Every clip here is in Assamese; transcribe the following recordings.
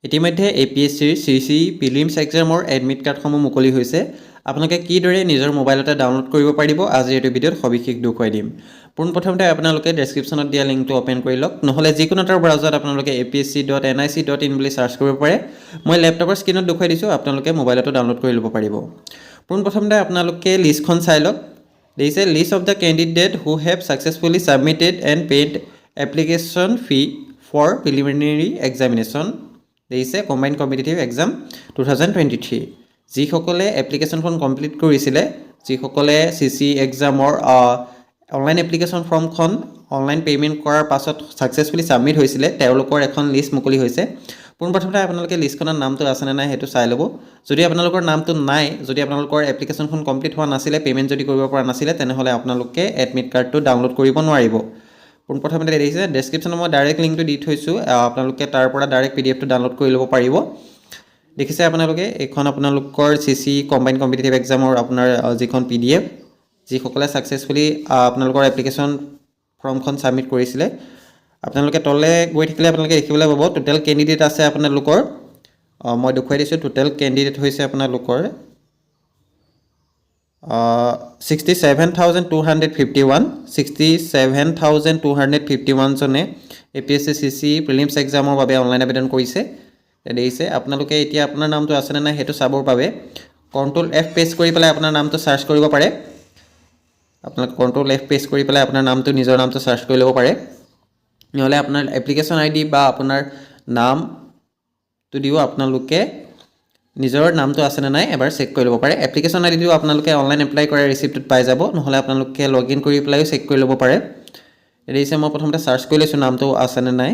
ইতিমধ্যে APSCৰ CC প্ৰিলিমছ এক্সামৰ এডমিট কাৰ্ডসমূহ মুকলি হৈছে। আপোনালোকে কিদৰে নিজৰ মোবাইলতে ডাউনলোড কৰিব পাৰিব আজি এইটো ভিডিঅ'ত সবিশেষ দেখুৱাই দিম। পোনপ্ৰথমতে আপোনালোকে ডেছক্ৰিপশ্যনত দিয়া লিংকটো অ'পেন কৰি লওক, নহ'লে যিকোনো এটা ব্ৰাউজাৰত আপোনালোকে apsc.nic.in বুলি চাৰ্চ কৰিব পাৰে। মই লেপটপৰ স্ক্ৰীনত দেখুৱাই দিছোঁ, আপোনালোকে মোবাইলতো ডাউনলোড কৰি ল'ব পাৰিব। পোনপ্ৰথমতে আপোনালোকে লিষ্টখন চাই লওক। দেখিছে list of the candidate who have successfully submitted and paid application fee for preliminary examination. দেখিছে কম্বাইণ্ড কম্পিটিটিভ এক্সাম 2023। যিসকলে এপ্লিকেশ্যনখন কমপ্লিট কৰিছিলে, যিসকলে CC এক্সামৰ অনলাইন এপ্লিকেশ্যন ফৰ্মখন অনলাইন পে'মেণ্ট কৰাৰ পাছত ছাকচেছফুলি ছাবমিট হৈছিলে, তেওঁলোকৰ এখন লিষ্ট মুকলি হৈছে। পোনপ্ৰথমতে আপোনালোকে লিষ্টখনৰ নামটো আছেনে নাই সেইটো চাই ল'ব। যদি আপোনালোকৰ নামটো নাই, যদি আপোনালোকৰ এপ্লিকেশ্যনখন কমপ্লিট হোৱা নাছিলে, পে'মেণ্ট যদি কৰিব পৰা নাছিলে, তেনেহ'লে আপোনালোকে এডমিট কাৰ্ডটো ডাউনলোড কৰিব নোৱাৰিব। পোনপ্ৰথমতে দেখিছে ডেছক্ৰিপশ্যনত মই ডাইৰেক্ট লিংকটো দি থৈছোঁ, আপোনালোকে তাৰ পৰা ডাইৰেক্ট PDFটো ডাউনলোড কৰি ল'ব পাৰিব। দেখিছে আপোনালোকে এইখন আপোনালোকৰ CC কম্বাইণ্ড কম্পিটিটিভ এক্সামৰ আপোনাৰ যিখন PDF, যিসকলে ছাকচেছফুলি আপোনালোকৰ এপ্লিকেশ্যন ফৰ্মখন ছাবমিট কৰিছিলে, আপোনালোকে তললৈ গৈ থাকিলে আপোনালোকে দেখিবলৈ পাব টোটেল কেণ্ডিডেট আছে আপোনালোকৰ। মই দেখুৱাই দিছোঁ টোটেল কেণ্ডিডেট হৈছে আপোনালোকৰ 67,251 জনে APSC CC প্ৰিলিমছ এক্সামৰ বাবে অনলাইন আবেদন কৰিছে। দেখিছে আপোনালোকে এতিয়া আপোনাৰ নামটো আছেনে নাই সেইটো চাবৰ বাবে Ctrl F প্ৰেছ কৰি পেলাই আপোনাৰ নামটো চাৰ্চ কৰিব পাৰে। আপোনালোকে Ctrl F প্ৰেছ কৰি পেলাই আপোনাৰ নামটো নিজৰ নামটো চাৰ্চ কৰি ল'ব পাৰে, নহ'লে আপোনাৰ এপ্লিকেশ্যন ID বা আপোনাৰ নামটো দিও আপোনালোকে নিজৰ নামটো আছেনে নাই এবাৰ চেক কৰি ল'ব পাৰে। এপ্লিকেশ্যন IDটো আপোনালোকে অনলাইন এপ্লাই কৰা ৰিচিপ্টটোত পাই যাব, নহ'লে আপোনালোকে লগ ইন কৰি পেলাইও চেক কৰি ল'ব পাৰে। দেখিছে মই প্ৰথমতে চাৰ্চ কৰি লৈছোঁ নামটো আছেনে নাই।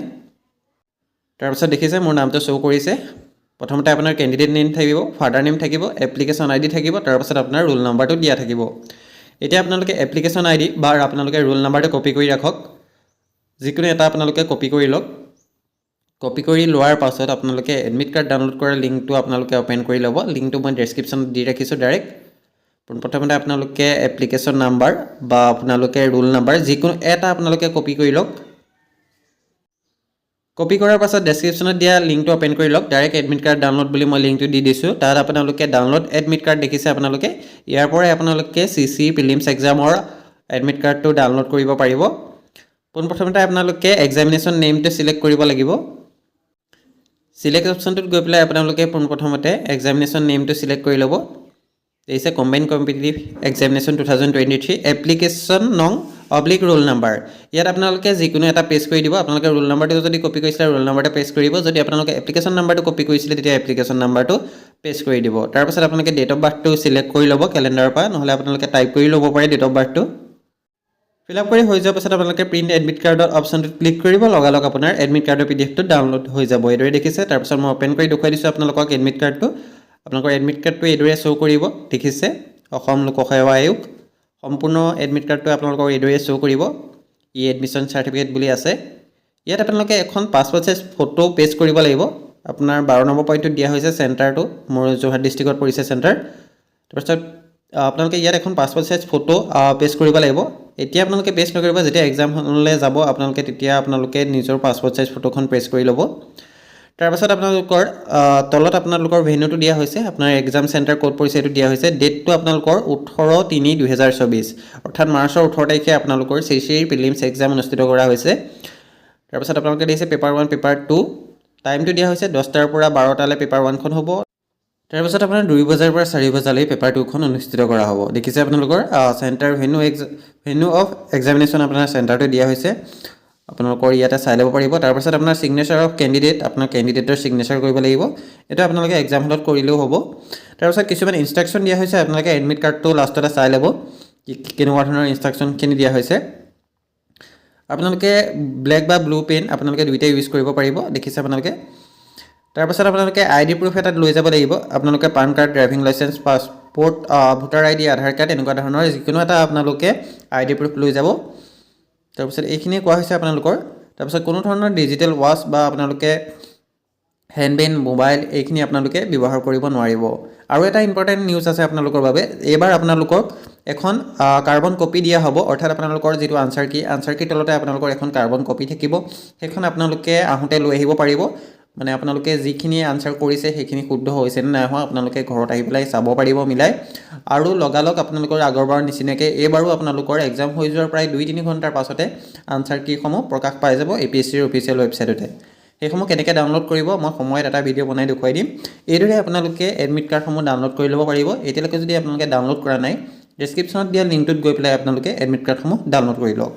তাৰপিছত দেখিছে মোৰ নামটো শ্ব' কৰিছে। প্ৰথমতে আপোনাৰ কেণ্ডিডেট নেম থাকিব, ফাদাৰ নেম থাকিব, এপ্লিকেশ্যন ID থাকিব, তাৰপাছত আপোনাৰ ৰোল নাম্বাৰটো দিয়া থাকিব। এতিয়া আপোনালোকে এপ্লিকেশ্যন ID বা আপোনালোকে ৰোল নাম্বাৰটো কপি কৰি ৰাখক, যিকোনো এটা আপোনালোকে কপি কৰি লওক। কপি কৰি লোৱাৰ পাছত আপোনালোকে এডমিট কাৰ্ড ডাউনলোড কৰাৰ লিংকটো আপোনালোকে অ'পেন কৰি ল'ব। লিংকটো মই ডেছক্ৰিপশ্যনত দি ৰাখিছোঁ ডাইৰেক্ট। প্ৰথমতে আপোনালোকে এপ্লিকেশ্যন নাম্বাৰ বা আপোনালোকে ৰোল নাম্বাৰ যিকোনো এটা আপোনালোকে কপি কৰি লওক। কপি কৰাৰ পাছত ডেছক্ৰিপশ্যনত দিয়া লিংকটো অ'পেন কৰি লওক। ডাইৰেক্ট এডমিট কাৰ্ড ডাউনলোড বুলি মই লিংকটো দি দিছোঁ, তাত আপোনালোকে ডাউনলোড এডমিট কাৰ্ড দেখিছে আপোনালোকে, ইয়াৰ পৰাই আপোনালোকে CC প্ৰিলিমছ এক্সামৰ এডমিট কাৰ্ডটো ডাউনলোড কৰিব পাৰিব। পোনপ্ৰথমতে আপোনালোকে এক্সামিনেশ্যন নেমটো ছিলেক্ট কৰিব লাগিব। ছিলেক্ট অপশ্যনটোত গৈ পেলাই আপোনালোকে পোনপ্ৰথমতে এক্সামিনেশ্যন নেমটো ছিলেক্ট কৰি ল'ব। দেখিছে কম্বাইণ্ড কম্পিটিটিভ এক্সামিনেশ্যন 2023 এপ্লিকেশ্যন নং অব্লিক ৰোল নাম্বাৰ। ইয়াত আপোনালোকে যিকোনো এটা পেষ্ট কৰি দিব। আপোনালোকে ৰোল নাম্বাৰটো যদি কপি কৰিছিলে ৰোল নাম্বাৰটো পেষ্ট কৰিব, যদি আপোনালোকে এপ্লিকেশ্যন নাম্বাৰটো কপি কৰিছিলে তেতিয়া এপ্লিকেশ্যন নাম্বাৰটো পেষ্ট কৰি দিব। তাৰপাছত আপোনালোকে ডেট অফ বাৰ্থটো ছিলেক্ট কৰি ল'ব কেলেণ্ডাৰৰ পৰা, নহ'লে আপোনালোকে টাইপ কৰি ল'ব পাৰে ডেট অফ বাৰ্থটো। ফিল আপ কৰি হৈ যোৱাৰ পাছত আপোনালোকে প্ৰিণ্ট এডমিট কাৰ্ডৰ অপশ্যনটোত ক্লিক কৰিব, লগালগ আপোনাৰ এডমিট কাৰ্ডৰ PDFটো ডাউনলোড হৈ যাব। এইদৰে দেখিছে। তাৰপিছত মই অ'পেন কৰি দেখুৱাই দিছোঁ আপোনালোকক এডমিট কাৰ্ডটো। আপোনালোকৰ এডমিট কাৰ্ডটো এইদৰে শ্ব' কৰিব। দেখিছে অসম লোকসেৱা আয়োগ সম্পূৰ্ণ এডমিট কাৰ্ডটো আপোনালোকৰ এইদৰে শ্ব' কৰিব। এডমিশ্যন চাৰ্টিফিকেট বুলি আছে। ইয়াত আপোনালোকে এখন পাছপৰ্ট চাইজ ফটো পেষ্ট কৰিব লাগিব। আপোনাৰ 12 নম্বৰ পইণ্টটোত দিয়া হৈছে চেণ্টাৰটো, মোৰ যোৰহাট ডিষ্ট্ৰিক্টত পৰিছে চেণ্টাৰ। তাৰপিছত আপোনালোকে ইয়াত এখন পাছপৰ্ট চাইজ ফটো পেষ্ট কৰিব লাগিব। এতিয়া আপোনালোকে পেষ্ট নকৰিব, যেতিয়া এক্সামলৈ যাব আপোনালোকে তেতিয়া আপোনালোকে নিজৰ পাছপৰ্ট চাইজ ফটোখন পেষ্ট কৰি ল'ব। তাৰপাছত আপোনালোকৰ তলত আপোনালোকৰ ভেন্যুটো দিয়া হৈছে, আপোনাৰ এক্সাম চেণ্টাৰ ক'ত পৰিছে এইটো দিয়া হৈছে। ডেটটো আপোনালোকৰ 18/3/2024, অৰ্থাৎ মাৰ্চৰ 18 তাৰিখে আপোনালোকৰ CC প্ৰিলিমছ এক্সাম অনুষ্ঠিত কৰা হৈছে। তাৰপাছত আপোনালোকে দেখিছে পেপাৰ 1 পেপাৰ 2 টাইমটো দিয়া হৈছে 10টাৰ পৰা 12টালৈ পেপাৰ 1খন হ'ব। তাৰপাছত আপোনাৰ 2 বজাৰ পৰা 4 বজালৈ পেপাৰ 2খন অনুষ্ঠিত কৰা হ'ব। দেখিছে আপোনালোকৰ চেণ্টাৰ ভেন্যু অফ এক্সামিনেশ্যন আপোনাৰ চেণ্টাৰটো দিয়া হৈছে, আপোনালোকৰ ইয়াতে চাই ল'ব পাৰিব। তাৰপাছত আপোনাৰ ছিগনেচাৰ অফ কেণ্ডিডেট, আপোনাৰ কেণ্ডিডেটৰ ছিগনেচাৰ কৰিব লাগিব। এইটো আপোনালোকে এক্সাম হলত কৰিলেও হ'ব। তাৰপাছত কিছুমান ইনষ্ট্ৰাকশ্যন দিয়া হৈছে, আপোনালোকে এডমিট কাৰ্ডটো লাষ্টতে চাই ল'ব কেনেকুৱা ধৰণৰ ইনষ্ট্ৰাকশ্যনখিনি দিয়া হৈছে। আপোনালোকে ব্লেক বা ব্লু পেন আপোনালোকে দুইটাই ইউজ কৰিব পাৰিব। দেখিছে আপোনালোকে। তাৰপাছত আপোনালোকে ID প্ৰুফ এটাত লৈ যাব লাগিব। আপোনালোকে PAN card, driving licence, passport, voter ID, Aadhaar card এনেকুৱা ধৰণৰ যিকোনো এটা আপোনালোকে ID প্ৰুফ লৈ যাব। তাৰপিছত এইখিনি কোৱা হৈছে আপোনালোকৰ। তাৰপিছত কোনো ধৰণৰ ডিজিটেল ৱাচ বা আপোনালোকে হেণ্ডবেন, মোবাইল এইখিনি আপোনালোকে ব্যৱহাৰ কৰিব নোৱাৰিব। আৰু এটা ইম্পৰ্টেণ্ট নিউজ আছে আপোনালোকৰ বাবে, এইবাৰ আপোনালোকক এখন কাৰ্বন কপি দিয়া হ'ব, অৰ্থাৎ আপোনালোকৰ যিটো আনসাৰ কি তলতে আপোনালোকৰ এখন কাৰ্বন কপি থাকিব, সেইখন আপোনালোকে আহোঁতে লৈ আহিব পাৰিব। মানে আপোনালোকে যিখিনি আনচাৰ কৰিছে সেইখিনি শুদ্ধ হৈছে নে নাই হোৱা আপোনালোকে ঘৰত আহি পেলাই চাব পাৰিব মিলাই আৰু লগালগ আপোনালোকৰ আগৰবাৰ নিচিনাকৈ এইবাৰো আপোনালোকৰ এক্সাম হৈ যোৱাৰ প্ৰায় 2-3 ঘণ্টাৰ পাছতে আনচাৰ কীসমূহ প্ৰকাশ পাই যাব APSCৰ অফিচিয়েল ৱেবছাইটতে সেইসমূহ কেনেকৈ ডাউনলোড কৰিব মই সময়ত এটা ভিডিঅ' বনাই দেখুৱাই দিম এইদৰে আপোনালোকে এডমিট কাৰ্ডসমূহ ডাউনলোড কৰি ল'ব পাৰিব এতিয়ালৈকে যদি আপোনালোকে ডাউনলোড কৰা নাই ডেছক্ৰিপশ্যনত দিয়া লিংকটোত গৈ পেলাই আপোনালোকে এডমিট কাৰ্ডসমূহ ডাউনলোড কৰি লওক